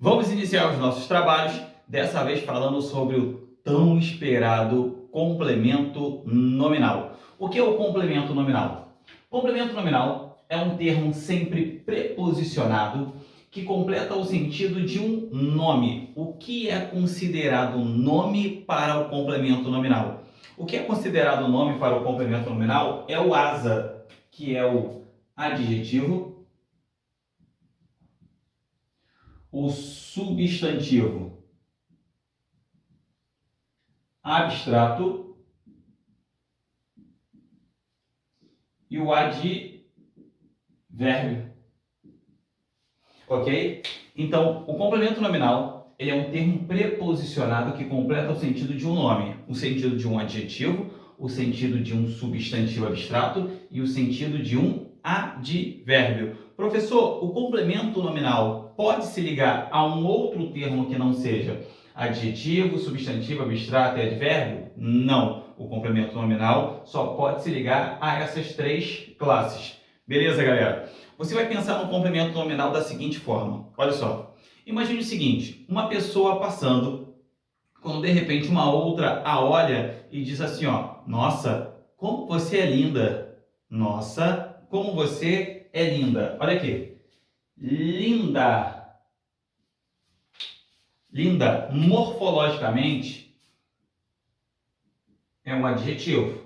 Vamos iniciar os nossos trabalhos, dessa vez falando sobre o tão esperado complemento nominal. O que é o complemento nominal? Complemento nominal é um termo sempre preposicionado que completa o sentido de um nome. O que é considerado nome para o complemento nominal? O que é considerado nome para o complemento nominal é o asa, que é o adjetivo, o substantivo abstrato e o advérbio. Ok? Então, o complemento nominal ele é um termo preposicionado que completa o sentido de um nome, o sentido de um adjetivo, o sentido de um substantivo abstrato e o sentido de um advérbio. Professor, o complemento nominal pode se ligar a um outro termo que não seja adjetivo, substantivo, abstrato e advérbio? Não. O complemento nominal só pode se ligar a essas três classes. Beleza, galera? Você vai pensar no complemento nominal da seguinte forma. Olha só. Imagine o seguinte, uma pessoa passando, quando de repente uma outra a olha e diz assim, ó, nossa, como você é linda. Nossa, como você é linda. Olha aqui. Linda. Linda, morfologicamente, é um adjetivo.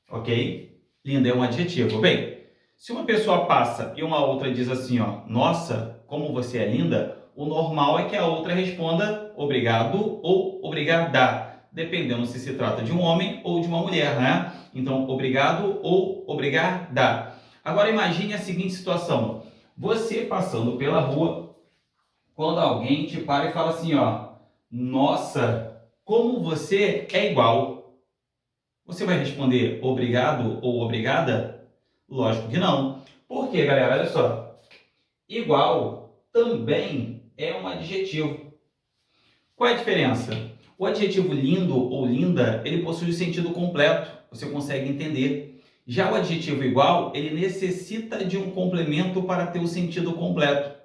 Ok? Linda é um adjetivo. Bem, se uma pessoa passa e uma outra diz assim, ó, nossa, como você é linda, o normal é que a outra responda obrigado ou obrigada, dependendo se trata de um homem ou de uma mulher, né? Então, obrigado ou obrigada. Agora imagine a seguinte situação. Você passando pela rua, quando alguém te para e fala assim, ó, nossa, como você é igual. Você vai responder obrigado ou obrigada? Lógico que não. Por quê, galera? Olha só. Igual também é um adjetivo. Qual é a diferença? O adjetivo lindo ou linda, ele possui o sentido completo. Você consegue entender. Já o adjetivo igual, ele necessita de um complemento para ter o sentido completo.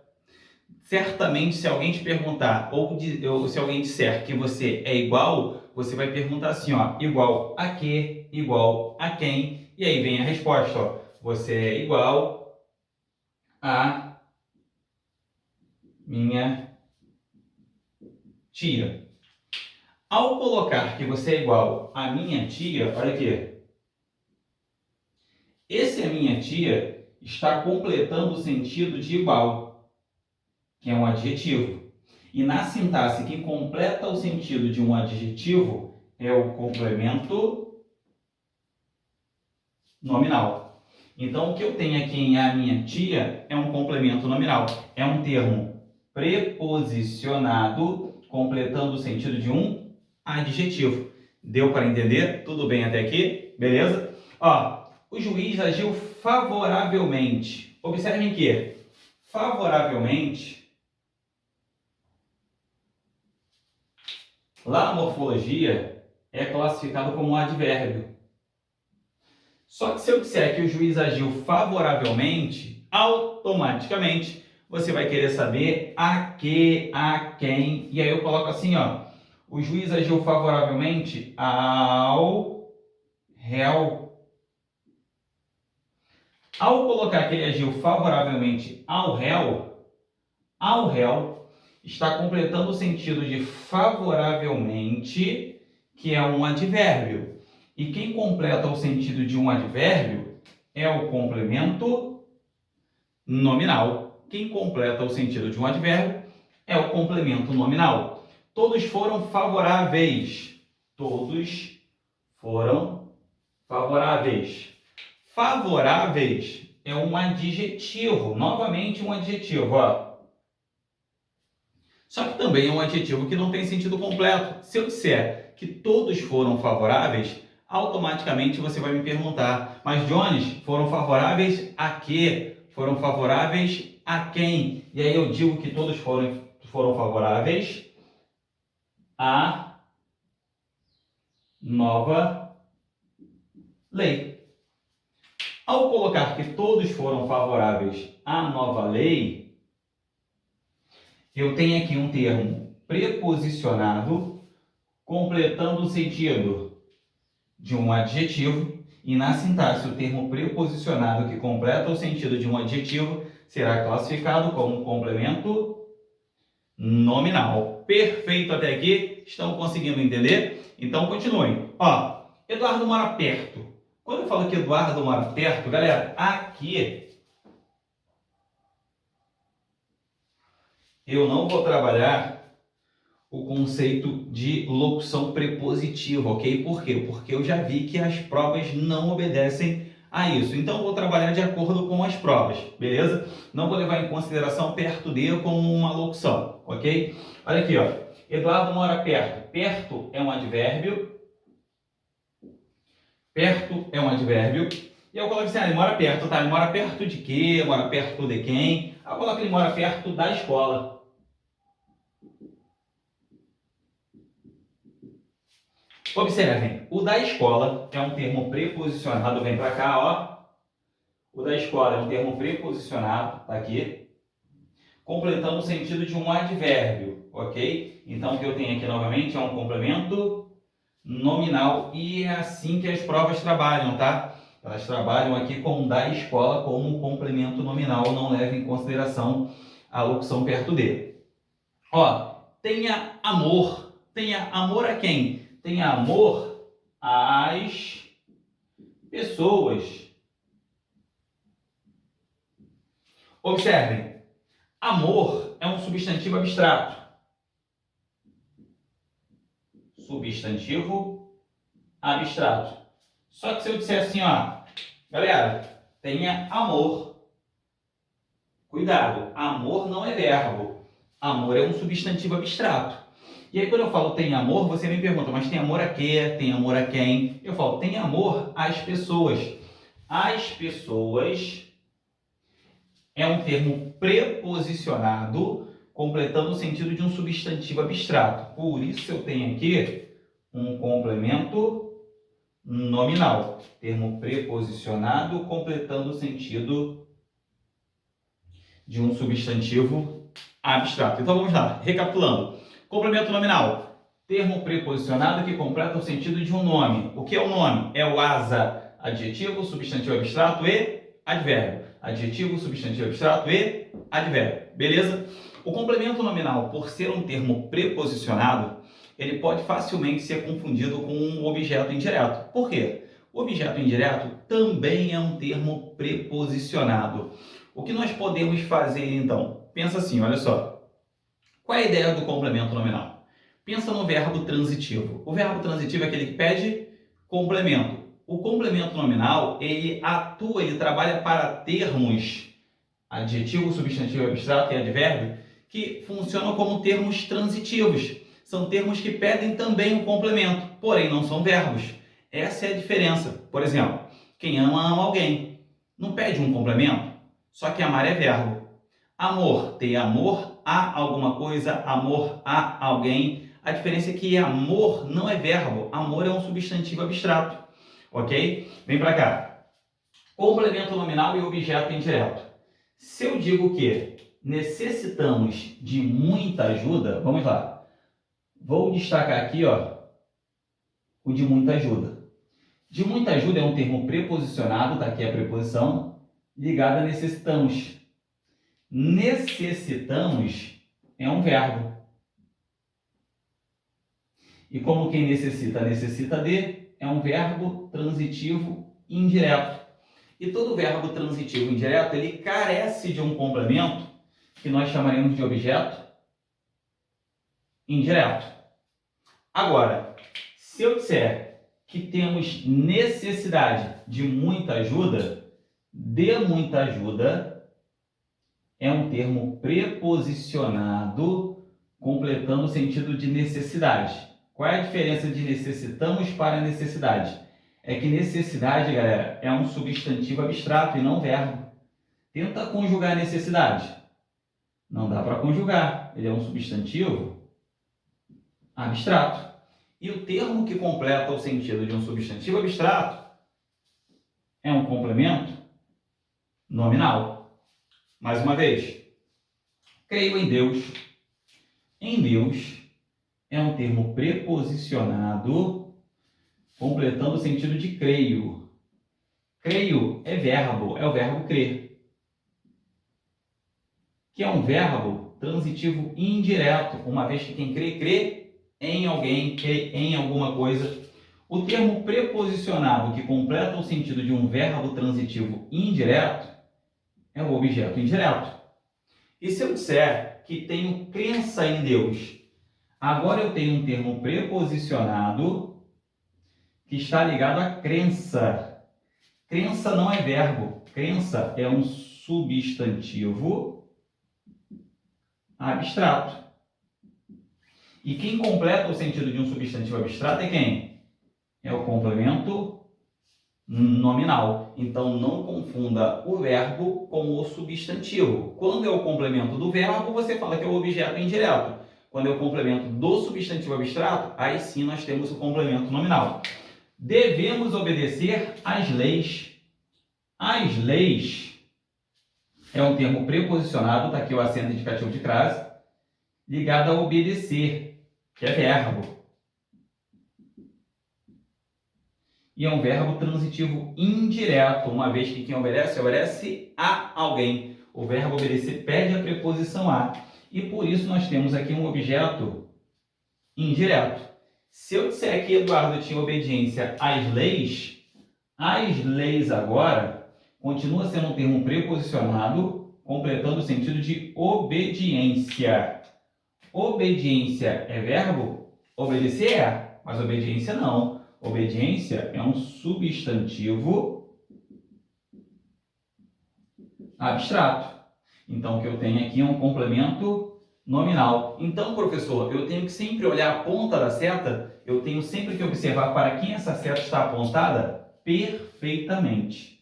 Certamente, se alguém te perguntar, ou se alguém disser que você é igual, você vai perguntar assim, ó, igual a quê? Igual a quem? E aí vem a resposta, ó, você é igual a minha tia. Ao colocar que você é igual a minha tia, olha aqui, esse é minha tia está completando o sentido de igual, que é um adjetivo. E na sintaxe que completa o sentido de um adjetivo é o complemento nominal. Então, o que eu tenho aqui em a minha tia é um complemento nominal. É um termo preposicionado completando o sentido de um adjetivo. Deu para entender? Tudo bem até aqui? Beleza? Ó, o juiz agiu favoravelmente. Observem que favoravelmente, lá na morfologia, é classificado como um advérbio. Só que se eu disser que o juiz agiu favoravelmente, automaticamente você vai querer saber a que, a quem. E aí eu coloco assim, ó. O juiz agiu favoravelmente ao réu. Ao colocar que ele agiu favoravelmente ao réu está completando o sentido de favoravelmente, que é um advérbio. E quem completa o sentido de um advérbio é o complemento nominal. Quem completa o sentido de um advérbio é o complemento nominal. Todos foram favoráveis. Todos foram favoráveis. Favoráveis é um adjetivo. Novamente um adjetivo, ó. Só que também é um adjetivo que não tem sentido completo. Se eu disser que todos foram favoráveis, automaticamente você vai me perguntar, mas Jones, foram favoráveis a quê? Foram favoráveis a quem? E aí eu digo que todos foram favoráveis à nova lei. Ao colocar que todos foram favoráveis à nova lei, Eu tenho aqui um termo preposicionado completando o sentido de um adjetivo, e na sintaxe o termo preposicionado que completa o sentido de um adjetivo será classificado como um complemento nominal. Perfeito até aqui? Estão conseguindo entender? Então continuem. Ó, Eduardo mora perto. Quando eu falo que Eduardo mora perto, galera, aqui eu não vou trabalhar o conceito de locução prepositiva, ok? Por quê? Porque eu já vi que as provas não obedecem a isso. Então, eu vou trabalhar de acordo com as provas, beleza? Não vou levar em consideração perto de como uma locução, ok? Olha aqui, ó. Eduardo mora perto. Perto é um advérbio. Perto é um advérbio. E eu coloco assim, ele mora perto, tá? Ele mora perto de quê? Mora perto de quem? Eu coloco que ele mora perto da escola. Observem, o da escola é um termo preposicionado, vem para cá, ó. O da escola é um termo preposicionado, tá aqui, completando o sentido de um advérbio, ok? Então, o que eu tenho aqui novamente é um complemento nominal e é assim que as provas trabalham, tá? Elas trabalham aqui com o da escola como um complemento nominal, não leva em consideração a locução perto de. Ó, tenha amor. Tenha amor a quem? Tenha amor às pessoas. Observem, amor é um substantivo abstrato. Substantivo abstrato. Só que se eu disser assim, ó, galera, tenha amor. Cuidado, amor não é verbo. Amor é um substantivo abstrato. E aí, quando eu falo tem amor, você me pergunta, mas tem amor a quê? Tem amor a quem? Eu falo, tem amor às pessoas. As pessoas é um termo preposicionado, completando o sentido de um substantivo abstrato. Por isso, eu tenho aqui um complemento nominal. Termo preposicionado, completando o sentido de um substantivo abstrato. Então, vamos lá, recapitulando. Complemento nominal, termo preposicionado que completa o sentido de um nome. O que é o nome? É o asa, adjetivo, substantivo abstrato e advérbio. Adjetivo, substantivo abstrato e advérbio. Beleza? O complemento nominal, por ser um termo preposicionado, ele pode facilmente ser confundido com um objeto indireto. Por quê? O objeto indireto também é um termo preposicionado. O que nós podemos fazer então? Pensa assim, olha só. Qual é a ideia do complemento nominal? Pensa no verbo transitivo. O verbo transitivo é aquele que pede complemento. O complemento nominal, ele atua, ele trabalha para termos, adjetivo, substantivo abstrato e advérbio, que funcionam como termos transitivos. São termos que pedem também um complemento, porém não são verbos. Essa é a diferença. Por exemplo, quem ama, ama alguém. Não pede um complemento, só que amar é verbo. Amor, ter amor a alguma coisa, amor a alguém. A diferença é que amor não é verbo, amor é um substantivo abstrato, ok? Vem para cá. Complemento nominal e objeto indireto. Se eu digo que necessitamos de muita ajuda, vamos lá. Vou destacar aqui, ó, o de muita ajuda. De muita ajuda é um termo preposicionado, tá aqui a preposição, ligado a necessitamos. Necessitamos é um verbo. E como quem necessita, necessita de, é um verbo transitivo indireto. E todo verbo transitivo indireto, ele carece de um complemento que nós chamaremos de objeto indireto. Agora, se eu disser que temos necessidade de muita ajuda, de muita ajuda é um termo preposicionado completando o sentido de necessidade. Qual é a diferença de necessitamos para necessidade? É que necessidade, galera, é um substantivo abstrato e não verbo. Tenta conjugar necessidade. Não dá para conjugar. Ele é um substantivo abstrato. E o termo que completa o sentido de um substantivo abstrato é um complemento nominal. Mais uma vez, creio em Deus, em Deus é um termo preposicionado completando o sentido de creio. Creio é o verbo crer, que é um verbo transitivo indireto, uma vez que quem crê, crê em alguém, crê em alguma coisa. O termo preposicionado que completa o sentido de um verbo transitivo indireto é o objeto indireto. E se eu disser que tenho crença em Deus, agora eu tenho um termo preposicionado que está ligado à crença. Crença não é verbo, crença é um substantivo abstrato. E quem completa o sentido de um substantivo abstrato é quem? É o complemento nominal. Então, não confunda o verbo com o substantivo. Quando é o complemento do verbo, você fala que é o objeto indireto. Quando é o complemento do substantivo abstrato, aí sim nós temos o complemento nominal. Devemos obedecer às leis. As leis é um termo preposicionado, está aqui o acento indicativo de crase, ligado a obedecer, que é verbo. E é um verbo transitivo indireto, uma vez que quem obedece, obedece a alguém. O verbo obedecer pede a preposição a. E por isso nós temos aqui um objeto indireto. Se eu disser que Eduardo tinha obediência às leis agora continua sendo um termo preposicionado, completando o sentido de obediência. Obediência é verbo? Obedecer é, mas obediência não. Obediência é um substantivo abstrato. Então, o que eu tenho aqui é um complemento nominal. Então, professor, eu tenho que sempre olhar a ponta da seta, eu tenho sempre que observar para quem essa seta está apontada perfeitamente.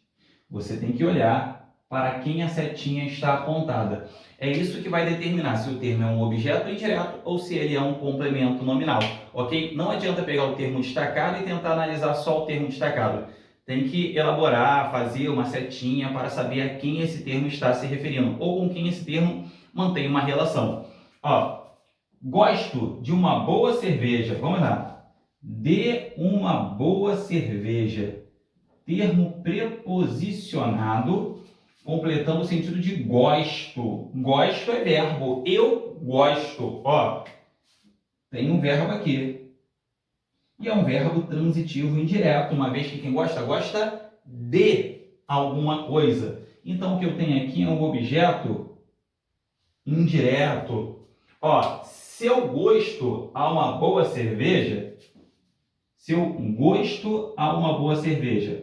Você tem que olhar para quem a setinha está apontada. É isso que vai determinar se o termo é um objeto indireto ou se ele é um complemento nominal, ok? Não adianta pegar o termo destacado e tentar analisar só o termo destacado. Tem que elaborar, fazer uma setinha para saber a quem esse termo está se referindo ou com quem esse termo mantém uma relação. Ó, gosto de uma boa cerveja. Vamos lá. De uma boa cerveja. Termo preposicionado, completando o sentido de gosto. Gosto é verbo. Eu gosto. Ó, tem um verbo aqui. E é um verbo transitivo indireto, uma vez que quem gosta, gosta de alguma coisa. Então, o que eu tenho aqui é um objeto indireto. Ó, se eu gosto a uma boa cerveja,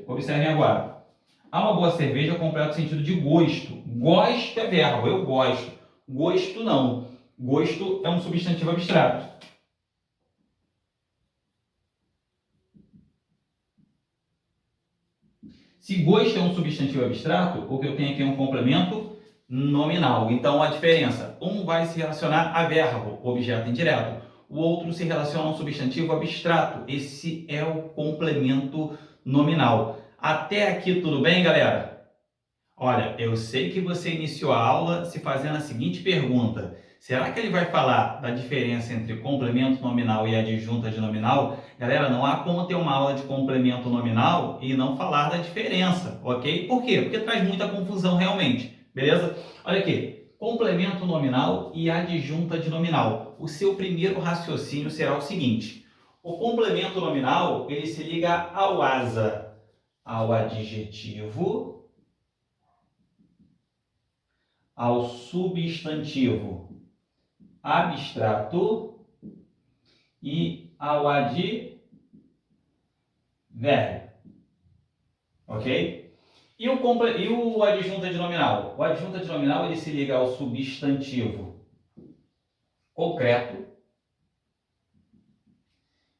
observem agora. A uma boa cerveja completa o sentido de gosto. Gosto é verbo, eu gosto. Gosto não. Gosto é um substantivo abstrato. Se gosto é um substantivo abstrato, o que eu tenho aqui é um complemento nominal. Então, a diferença, um vai se relacionar a verbo, objeto indireto. O outro se relaciona a um substantivo abstrato. Esse é o complemento nominal. Até aqui tudo bem, galera? Olha, eu sei que você iniciou a aula se fazendo a seguinte pergunta. Será que ele vai falar da diferença entre complemento nominal e adjunta de nominal? Galera, não há como ter uma aula de complemento nominal e não falar da diferença, ok? Por quê? Porque traz muita confusão realmente, beleza? Olha aqui, complemento nominal e adjunta de nominal. O seu primeiro raciocínio será o seguinte. O complemento nominal, ele se liga ao asa, ao adjetivo, ao substantivo abstrato e ao advérbio, ok? E o adjunta de nominal? O adjunta de nominal ele se liga ao substantivo concreto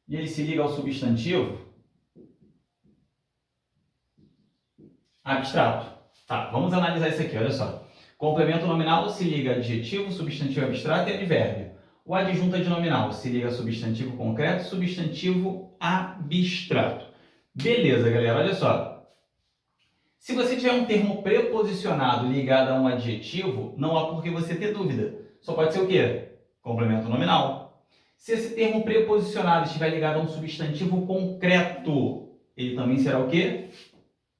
e ele se liga ao substantivo abstrato. Tá, vamos analisar isso aqui, olha só. Complemento nominal se liga a adjetivo, substantivo abstrato e advérbio. O adjunta de nominal se liga a substantivo concreto e substantivo abstrato. Beleza, galera, olha só. Se você tiver um termo preposicionado ligado a um adjetivo, não há por que você ter dúvida. Só pode ser o quê? Complemento nominal. Se esse termo preposicionado estiver ligado a um substantivo concreto, ele também será o quê?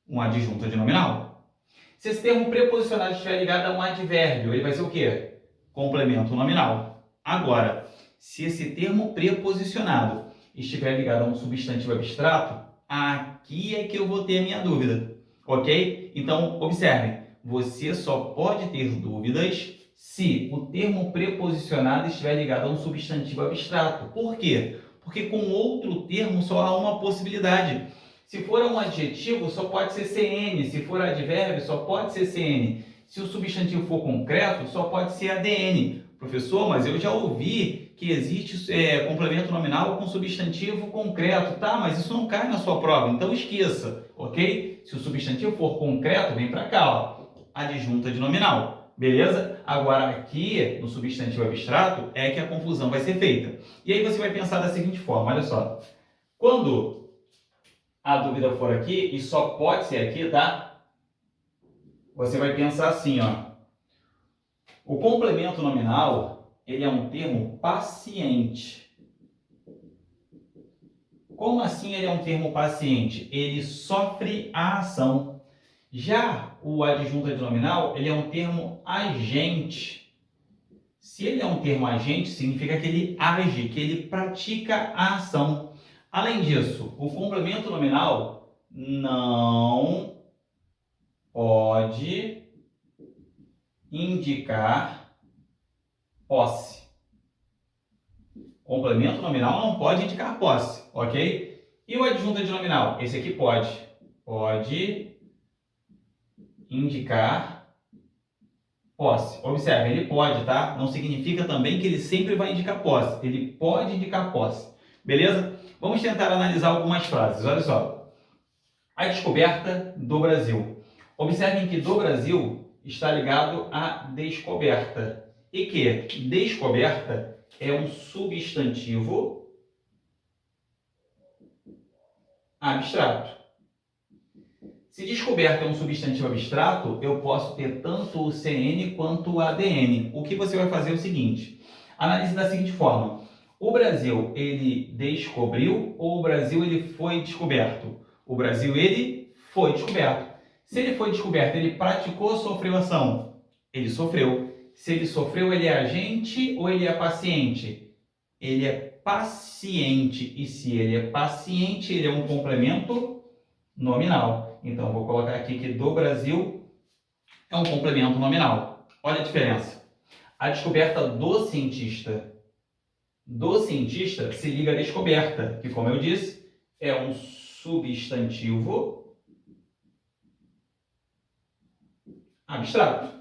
Um adjunto de nominal. Se esse termo preposicionado estiver ligado a um advérbio, ele vai ser o quê? Complemento nominal. Agora, se esse termo preposicionado estiver ligado a um substantivo abstrato, aqui é que eu vou ter a minha dúvida, ok? Então, observem, você só pode ter dúvidas se o termo preposicionado estiver ligado a um substantivo abstrato. Por quê? Porque com outro termo só há uma possibilidade. Se for um adjetivo, só pode ser CN. Se for advérbio, só pode ser CN. Se o substantivo for concreto, só pode ser ADN. Professor, mas eu já ouvi que existe complemento nominal com substantivo concreto. Tá, mas isso não cai na sua prova, então esqueça, ok? Se o substantivo for concreto, vem para cá, ó, adjunta de nominal. Beleza? Agora, aqui no substantivo abstrato é que a confusão vai ser feita. E aí você vai pensar da seguinte forma, olha só. Quando a dúvida for aqui, e só pode ser aqui, tá? Você vai pensar assim, ó. O complemento nominal, ele é um termo paciente. Como assim ele é um termo paciente? Ele sofre a ação. Já o adjunto de nominal, ele é um termo agente. Se ele é um termo agente, significa que ele age, que ele pratica a ação. Além disso, o complemento nominal não pode indicar posse. Complemento nominal não pode indicar posse, ok? E o adjunto de nominal? Esse aqui pode. Pode indicar posse. Observe, ele pode, tá? Não significa também que ele sempre vai indicar posse. Ele pode indicar posse. Beleza? Vamos tentar analisar algumas frases. Olha só. A descoberta do Brasil. Observem que do Brasil está ligado à descoberta. E que descoberta é um substantivo abstrato. Se descoberta é um substantivo abstrato, eu posso ter tanto o CN quanto o ADN. O que você vai fazer é o seguinte. Analise da seguinte forma. O Brasil, ele descobriu ou o Brasil, ele foi descoberto? O Brasil, ele foi descoberto. Se ele foi descoberto, ele praticou ou sofreu ação? Ele sofreu. Se ele sofreu, ele é agente ou ele é paciente? Ele é paciente. E se ele é paciente, ele é um complemento nominal. Então, eu vou colocar aqui que do Brasil é um complemento nominal. Olha a diferença. A descoberta do cientista se liga à descoberta, que, como eu disse, é um substantivo abstrato.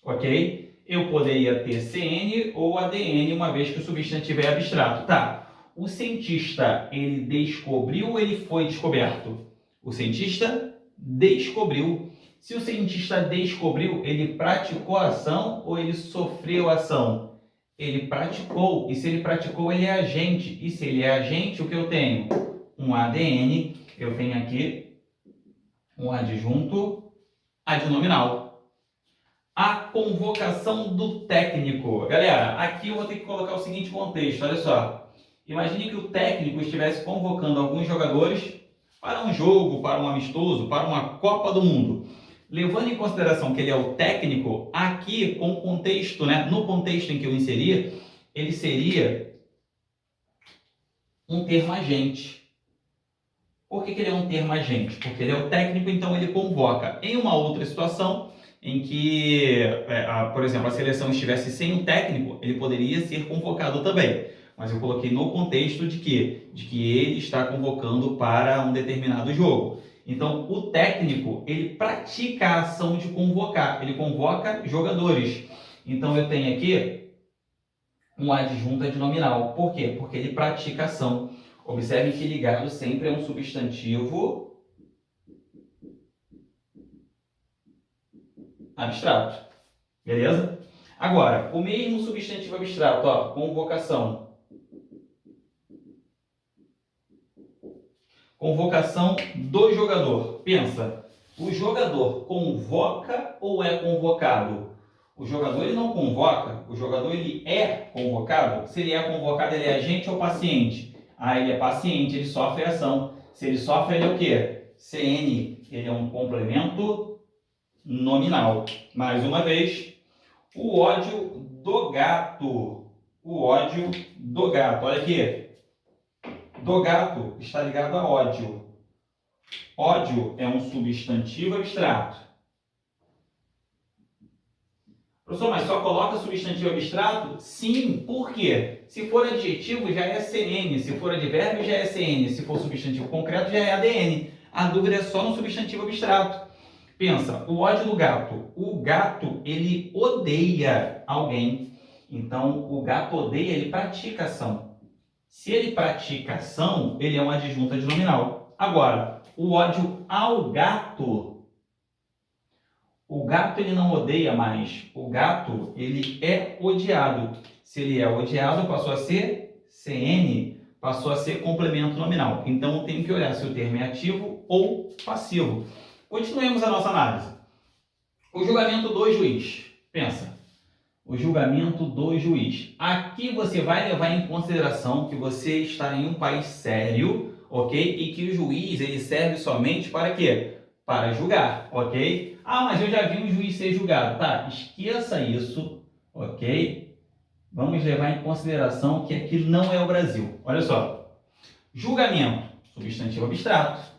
Ok? Eu poderia ter CN ou ADN, uma vez que o substantivo é abstrato. Tá. O cientista, ele descobriu ou ele foi descoberto? O cientista descobriu. Se o cientista descobriu, ele praticou a ação ou ele sofreu a ação? Ele praticou. E se ele praticou, ele é agente. E se ele é agente, o que eu tenho? Um ADN. Eu tenho aqui um adjunto adnominal. A convocação do técnico. Galera, aqui eu vou ter que colocar o seguinte contexto. Olha só. Imagine que o técnico estivesse convocando alguns jogadores para um jogo, para um amistoso, para uma Copa do Mundo. Levando em consideração que ele é o técnico, aqui com o contexto, né, no contexto em que eu inseri, ele seria um termo agente. Por que ele é um termo agente? Porque ele é o técnico, então ele convoca. Em uma outra situação, em que, por exemplo, a seleção estivesse sem um técnico, ele poderia ser convocado também. Mas eu coloquei no contexto de quê? De que ele está convocando para um determinado jogo. Então, o técnico, ele pratica a ação de convocar. Ele convoca jogadores. Então, eu tenho aqui um adjunto adnominal. Por quê? Porque ele pratica a ação. Observe que ligado sempre é um substantivo abstrato. Beleza? Agora, o mesmo substantivo abstrato, ó, convocação. Convocação do jogador. Pensa, o jogador convoca ou é convocado? O jogador ele não convoca, o jogador ele é convocado. Se ele é convocado, ele é agente ou paciente? Ah, ele é paciente, ele sofre ação. Se ele sofre, ele é o quê? CN, ele é um complemento nominal. Mais uma vez, o ódio do gato. O ódio do gato. Olha aqui. Do gato está ligado a ódio. Ódio é um substantivo abstrato. Professor, mas só coloca substantivo abstrato? Sim, por quê? Se for adjetivo já é CN, se for advérbio já é CN, se for substantivo concreto já é ADN. A dúvida é só no substantivo abstrato. Pensa, o ódio do gato. O gato, ele odeia alguém. Então, o gato odeia, ele pratica ação. Se ele pratica ação, ele é uma adjunta de nominal. Agora, o ódio ao gato. O gato ele não odeia mais. O gato ele é odiado. Se ele é odiado, passou a ser CN, passou a ser complemento nominal. Então eu tenho que olhar se o termo é ativo ou passivo. Continuemos a nossa análise. O julgamento do juiz. Pensa. O julgamento do juiz. Aqui você vai levar em consideração que você está em um país sério, ok? E que o juiz ele serve somente para quê? Para julgar, ok? Ah, mas eu já vi um juiz ser julgado. Tá, esqueça isso, ok? Vamos levar em consideração que aqui não é o Brasil. Olha só. Julgamento, substantivo abstrato.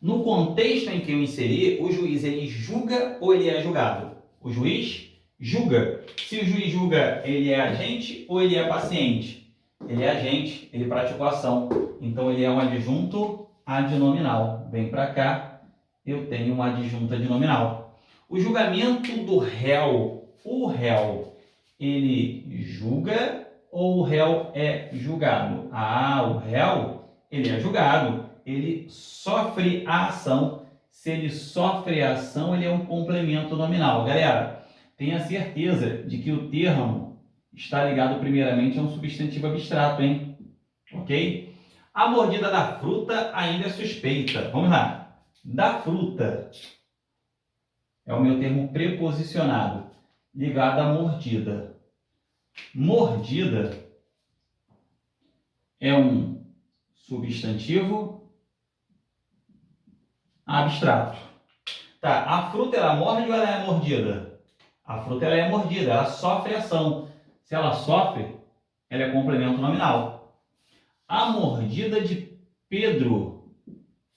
No contexto em que eu inseri, o juiz ele julga ou ele é julgado? O juiz julga. Se o juiz julga, ele é agente ou ele é paciente? Ele é agente, ele praticou ação. Então ele é um adjunto adnominal. Vem para cá, eu tenho uma adjunta adnominal. O julgamento do réu. O réu, ele julga ou o réu é julgado? Ah, o réu, ele é julgado. Ele sofre a ação. Se ele sofre a ação, ele é um complemento nominal. Galera, tenha certeza de que o termo está ligado primeiramente a um substantivo abstrato, hein? Ok? A mordida da fruta ainda é suspeita. Vamos lá. Da fruta é o meu termo preposicionado, ligado à mordida. Mordida é um substantivo abstrato. Tá, a fruta ela morde ou ela é mordida? A fruta ela é mordida, ela sofre ação. Se ela sofre, ela é complemento nominal. A mordida de Pedro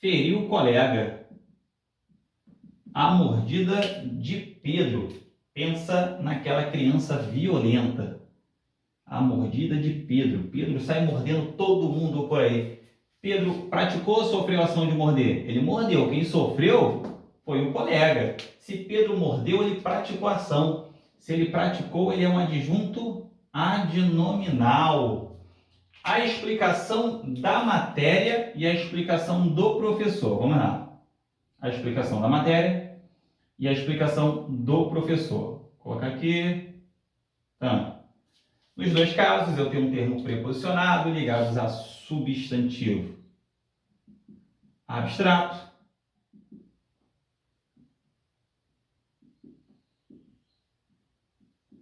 feriu o colega. A mordida de Pedro. Pensa naquela criança violenta. A mordida de Pedro. Pedro sai mordendo todo mundo por aí. Pedro praticou ou sofreu a ação de morder? Ele mordeu. Quem sofreu foi o colega. Se Pedro mordeu, ele praticou a ação. Se ele praticou, ele é um adjunto adnominal. A explicação da matéria e a explicação do professor. Vamos lá. A explicação da matéria e a explicação do professor. Vou colocar aqui. Então, nos dois casos, eu tenho um termo preposicionado ligados a substantivo abstrato.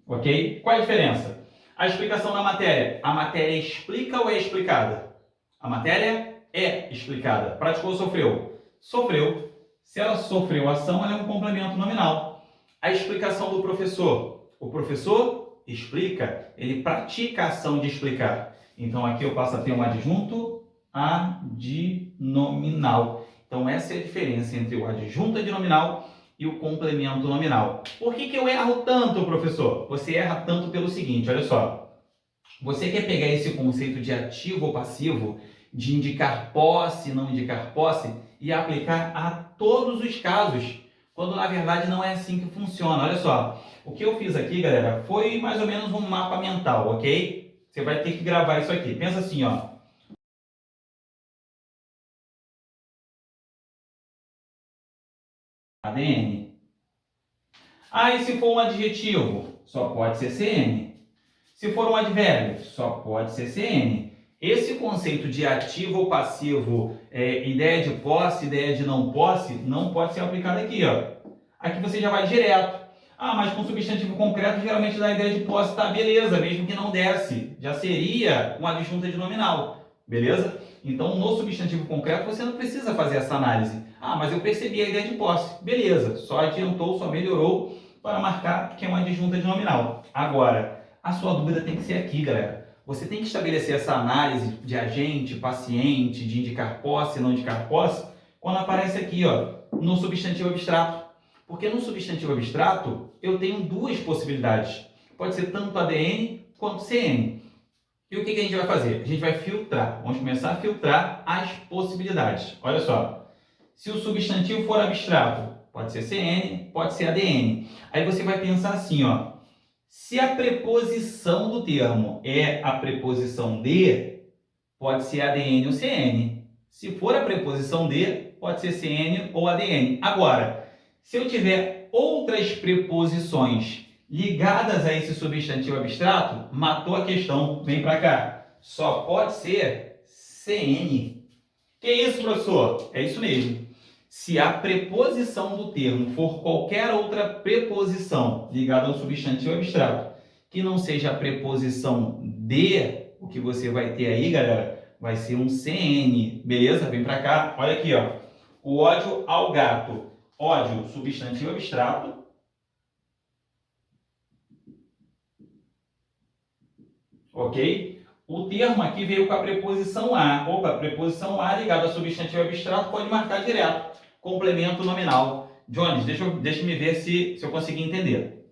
Ok? Qual a diferença? A explicação da matéria. A matéria explica ou é explicada? A matéria é explicada. Praticou ou sofreu? Sofreu. Se ela sofreu ação, ela é um complemento nominal. A explicação do professor. O professor explica, ele pratica a ação de explicar. Então aqui eu passo a ter um adjunto adnominal. Então essa é a diferença entre o adjunto adnominal e o complemento nominal. Por que eu erro tanto, professor? Você erra tanto pelo seguinte, olha só. Você quer pegar esse conceito de ativo ou passivo, de indicar posse, não indicar posse, e aplicar a todos os casos, quando na verdade não é assim que funciona. Olha só, o que eu fiz aqui, galera, foi mais ou menos um mapa mental, ok? Você vai ter que gravar isso aqui. Pensa assim, ó. ADN. Ah, e se for um adjetivo? Só pode ser CN. Se for um advérbio, só pode ser CN. Esse conceito de ativo ou passivo, ideia de posse, ideia de não posse, não pode ser aplicado aqui, ó. Aqui você já vai direto. Ah, mas com substantivo concreto geralmente dá a ideia de posse, tá? Beleza, mesmo que não desse, já seria uma adjunta de nominal, beleza? Então, no substantivo concreto você não precisa fazer essa análise. Ah, mas eu percebi a ideia de posse. Beleza, só adiantou, só melhorou para marcar que é uma adjunta de nominal. Agora, a sua dúvida tem que ser aqui, galera. Você tem que estabelecer essa análise de agente, paciente, de indicar posse, não indicar posse, quando aparece aqui, ó, no substantivo abstrato. Porque no substantivo abstrato, eu tenho duas possibilidades. Pode ser tanto ADN quanto CN. E o que a gente vai fazer? A gente vai filtrar. Vamos começar a filtrar as possibilidades. Olha só. Se o substantivo for abstrato, pode ser CN, pode ser ADN. Aí você vai pensar assim, ó. Se a preposição do termo é a preposição de, pode ser ADN ou CN. Se for a preposição de, pode ser CN ou ADN. Agora, se eu tiver outras preposições ligadas a esse substantivo abstrato, matou a questão. Vem para cá. Só pode ser CN. Que isso, professor? É isso mesmo. Se a preposição do termo for qualquer outra preposição ligada ao substantivo abstrato, que não seja a preposição de, o que você vai ter aí, galera, vai ser um CN, beleza? Vem pra cá, olha aqui, ó. O ódio ao gato. Ódio, substantivo abstrato. Ok? O termo aqui veio com a preposição a. Opa, a preposição a ligada ao substantivo abstrato pode marcar direto. Complemento nominal. Jones, deixa eu ver se eu consegui entender.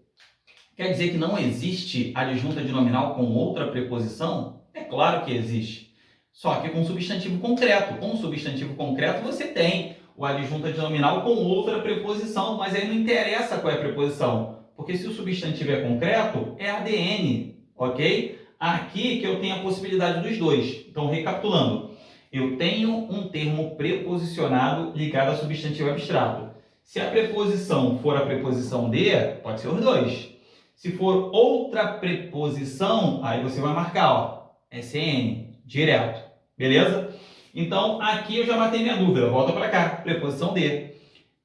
Quer dizer que não existe adjunta de nominal com outra preposição? É claro que existe. Só que com substantivo concreto. Com substantivo concreto você tem o adjunta de nominal com outra preposição, mas aí não interessa qual é a preposição. Porque se o substantivo é concreto, é ADN, ok? Aqui que eu tenho a possibilidade dos dois. Então, recapitulando. Eu tenho um termo preposicionado ligado a substantivo abstrato. Se a preposição for a preposição de, pode ser os dois. Se for outra preposição, aí você vai marcar, ó, SN, direto. Beleza? Então, aqui eu já matei minha dúvida. Volta para cá, preposição de.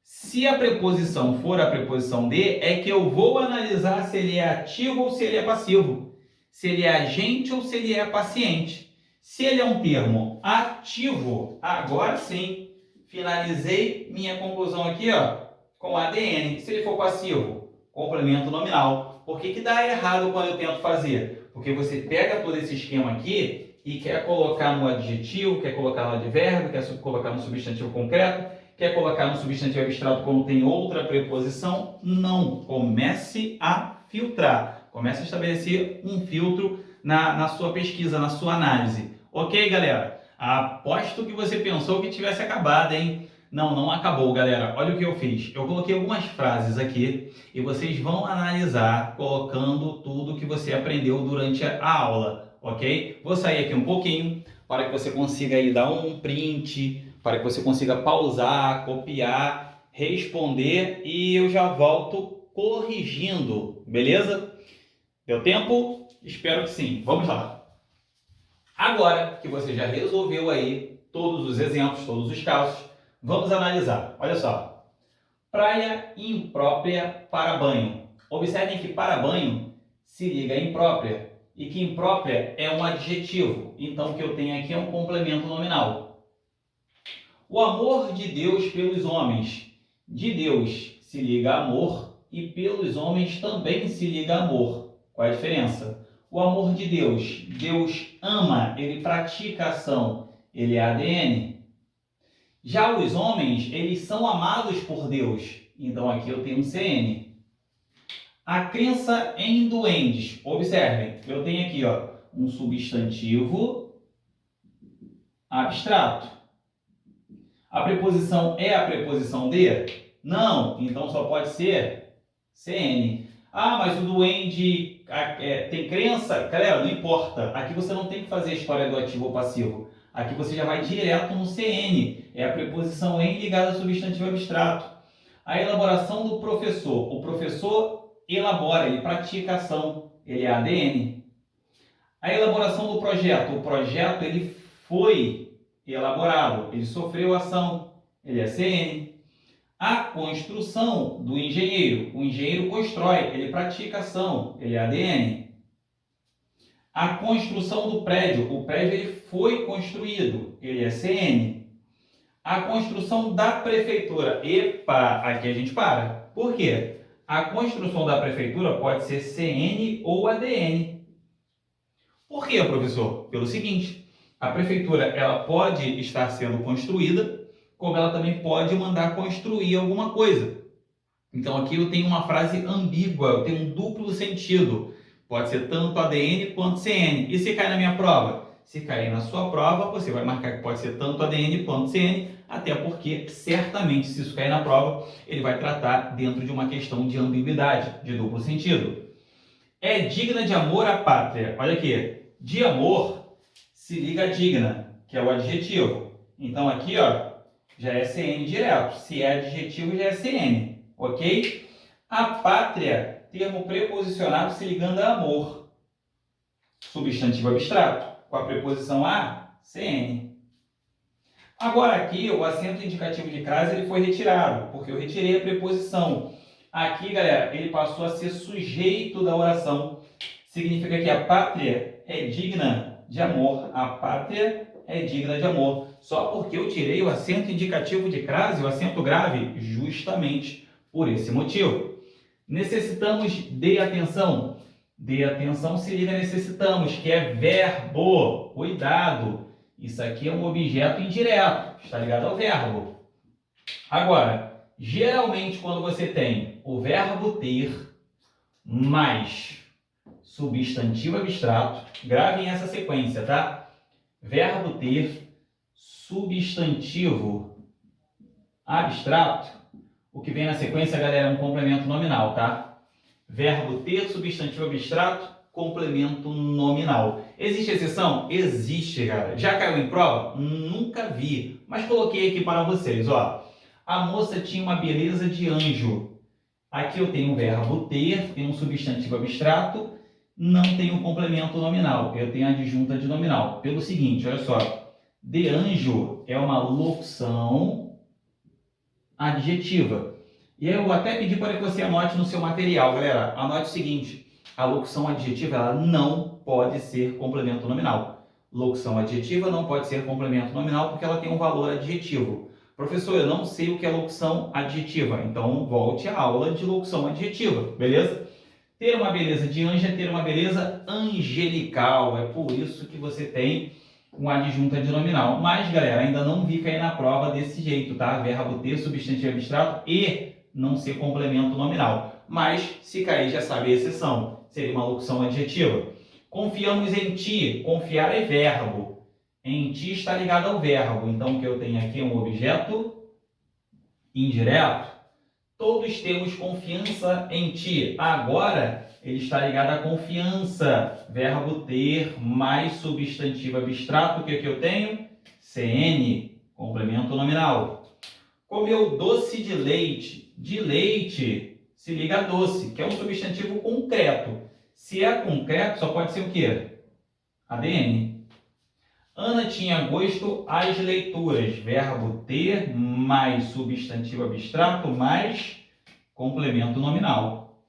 Se a preposição for a preposição de, é que eu vou analisar se ele é ativo ou se ele é passivo. Se ele é agente ou se ele é paciente. Se ele é um termo ativo, agora sim, finalizei minha conclusão aqui, ó, com ADN. Se ele for passivo, complemento nominal. Por que dá errado quando eu tento fazer? Porque você pega todo esse esquema aqui e quer colocar no adjetivo, quer colocar no advérbio, quer colocar no substantivo concreto, quer colocar no substantivo abstrato quando tem outra preposição. Não. Comece a filtrar. Comece a estabelecer um filtro na sua pesquisa, na sua análise. Ok, galera? Aposto que você pensou que tivesse acabado, hein? Não, não acabou, galera. Olha o que eu fiz. Eu coloquei algumas frases aqui e vocês vão analisar colocando tudo que você aprendeu durante a aula, ok? Vou sair aqui um pouquinho para que você consiga aí dar um print, para que você consiga pausar, copiar, responder e eu já volto corrigindo, beleza? Deu tempo? Espero que sim. Vamos lá. Agora que você já resolveu aí todos os exemplos, todos os casos, vamos analisar. Olha só. Praia imprópria para banho. Observem que para banho se liga a imprópria e que imprópria é um adjetivo. Então, o que eu tenho aqui é um complemento nominal. O amor de Deus pelos homens. De Deus se liga amor e pelos homens também se liga amor. Qual é a diferença? O amor de Deus. Deus ama, ele pratica a ação. Ele é ADN. Já os homens, eles são amados por Deus. Então, aqui eu tenho um CN. A crença em duendes. Observem, eu tenho aqui, ó, um substantivo abstrato. A preposição é a preposição de? Não, então só pode ser CN. Ah, mas o duende tem crença? Galera, não importa. Aqui você não tem que fazer a história do ativo ou passivo. Aqui você já vai direto no CN. É a preposição em ligada ao substantivo abstrato. A elaboração do professor. O professor elabora, ele pratica a ação. Ele é ADN. A elaboração do projeto. O projeto ele foi elaborado, ele sofreu ação, ele é CN. A construção do engenheiro. O engenheiro constrói, ele pratica ação, ele é ADN. A construção do prédio. O prédio ele foi construído, ele é CN. A construção da prefeitura. Epa, aqui a gente para. Por quê? A construção da prefeitura pode ser CN ou ADN. Por quê, professor? Pelo seguinte, a prefeitura ela pode estar sendo construída, como ela também pode mandar construir alguma coisa. Então aqui eu tenho uma frase ambígua, eu tenho um duplo sentido. Pode ser tanto ADN quanto CN. E se cair na minha prova? Se cair na sua prova, você vai marcar que pode ser tanto ADN quanto CN, até porque certamente se isso cair na prova, ele vai tratar dentro de uma questão de ambiguidade, de duplo sentido. É digna de amor a pátria. Olha aqui, de amor se liga a digna, que é o adjetivo. Então aqui, ó, já é CN direto. Se é adjetivo, já é CN, ok? A pátria, termo preposicionado se ligando a amor. Substantivo abstrato, com a preposição a, CN. Agora aqui, o acento indicativo de crase ele foi retirado, porque eu retirei a preposição. Aqui, galera, ele passou a ser sujeito da oração. Significa que a pátria é digna de amor. A pátria é digna de amor. Só porque eu tirei o acento indicativo de crase, o acento grave, justamente por esse motivo. Necessitamos de atenção. De atenção se liga necessitamos, que é verbo. Cuidado. Isso aqui é um objeto indireto. Está ligado ao verbo. Agora, geralmente quando você tem o verbo ter mais substantivo abstrato, gravem essa sequência, tá? Verbo ter, substantivo abstrato, o que vem na sequência, galera, é um complemento nominal, tá? Verbo ter, substantivo abstrato, complemento nominal. Existe exceção? Existe, cara. Já caiu em prova? Nunca vi, mas coloquei aqui para vocês, ó. A moça tinha uma beleza de anjo. Aqui eu tenho o verbo ter, tem um substantivo abstrato, não tem um complemento nominal, eu tenho a adjunta de nominal. Pelo seguinte, olha só, de anjo é uma locução adjetiva. E eu até pedi para que você anote no seu material, galera. Anote o seguinte, a locução adjetiva ela não pode ser complemento nominal. Locução adjetiva não pode ser complemento nominal porque ela tem um valor adjetivo. Professor, eu não sei o que é locução adjetiva, então volte à aula de locução adjetiva, beleza? Ter uma beleza de anjo é ter uma beleza angelical, é por isso que você tem uma adjunta de nominal. Mas, galera, ainda não vi cair na prova desse jeito, tá? Verbo ter, substantivo abstrato e não ser complemento nominal. Mas, se cair, já sabe a exceção, seria uma locução adjetiva. Confiamos em ti, confiar é verbo. Em ti está ligado ao verbo, então o que eu tenho aqui é um objeto indireto. Todos temos confiança em ti. Agora, ele está ligado à confiança. Verbo ter mais substantivo abstrato. O que eu tenho? CN, complemento nominal. Comeu doce de leite. De leite se liga a doce, que é um substantivo concreto. Se é concreto, só pode ser o quê? ADN. Ana tinha gosto às leituras. Verbo ter mais substantivo abstrato mais complemento nominal.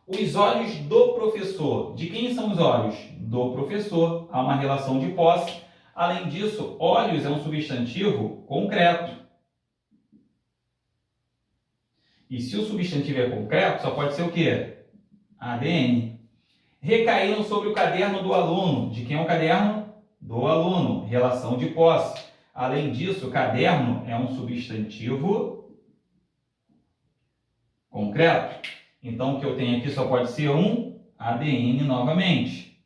Os olhos do professor. De quem são os olhos? Do professor. Há uma relação de posse. Além disso, olhos é um substantivo concreto. E se o substantivo é concreto, só pode ser o quê? ADN. Recaíram sobre o caderno do aluno. De quem é o caderno? Do aluno, relação de posse. Além disso, caderno é um substantivo concreto. Então, o que eu tenho aqui só pode ser um ADN novamente.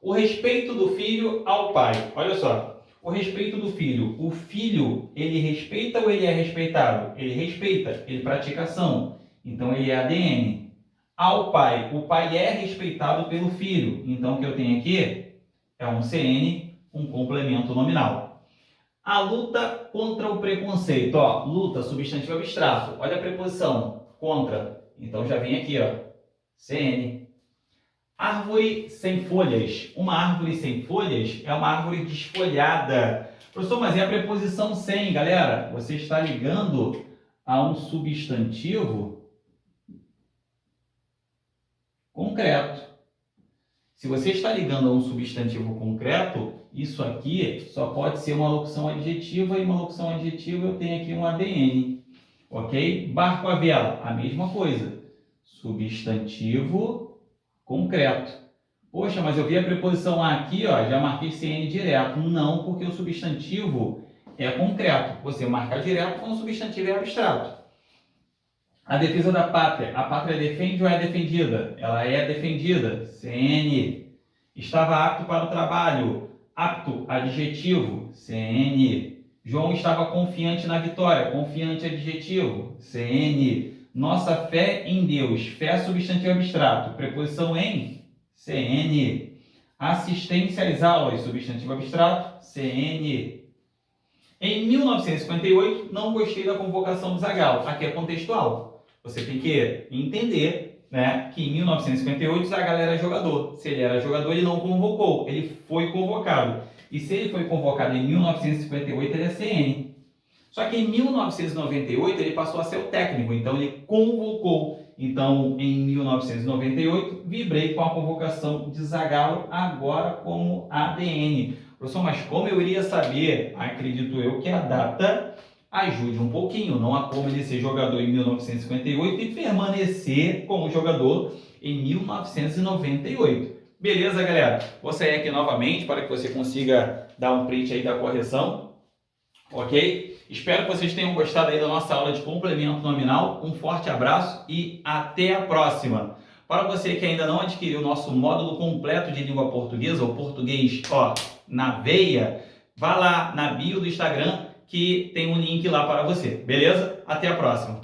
O respeito do filho ao pai. Olha só, o respeito do filho. O filho, ele respeita ou ele é respeitado? Ele respeita, ele pratica ação. Então, ele é ADN. Ao pai, o pai é respeitado pelo filho. Então, o que eu tenho aqui é um CN, um complemento nominal. A luta contra o preconceito. Ó, luta, substantivo abstrato. Olha a preposição, contra. Então já vem aqui, ó, CN. Árvore sem folhas. Uma árvore sem folhas é uma árvore desfolhada. Professor, mas é a preposição sem, galera. Você está ligando a um substantivo concreto. Se você está ligando a um substantivo concreto, isso aqui só pode ser uma locução adjetiva, e uma locução adjetiva eu tenho aqui um ADN, ok? Barco à vela, a mesma coisa. Substantivo concreto. Poxa, mas eu vi a preposição a aqui, ó, já marquei CN direto. Não, porque o substantivo é concreto. Você marca direto quando o substantivo é abstrato. A defesa da pátria. A pátria defende ou é defendida? Ela é defendida. CN. Estava apto para o trabalho. Apto, adjetivo. CN. João estava confiante na vitória. Confiante, adjetivo. CN. Nossa fé em Deus. Fé, substantivo abstrato. Preposição em. CN. Assistência às aulas. Substantivo abstrato. CN. Em 1958, não gostei da convocação do Zagallo. Aqui é contextual. Você tem que entender, né, que em 1958 o Zagallo era jogador. Se ele era jogador, ele não convocou. Ele foi convocado. E se ele foi convocado em 1958, ele é CN. Só que em 1998 ele passou a ser o técnico. Então ele convocou. Então em 1998 vibrei com a convocação de Zagallo agora como ADN. Professor, mas como eu iria saber? Acredito eu que a data ajude um pouquinho. Não há como ele ser jogador em 1958 e permanecer como jogador em 1998. Beleza, galera? Vou sair aqui novamente para que você consiga dar um print aí da correção. Ok? Espero que vocês tenham gostado aí da nossa aula de complemento nominal. Um forte abraço e até a próxima. Para você que ainda não adquiriu o nosso módulo completo de língua portuguesa, ou português, ó, na veia, vá lá na bio do Instagram que tem um link lá para você, beleza? Até a próxima!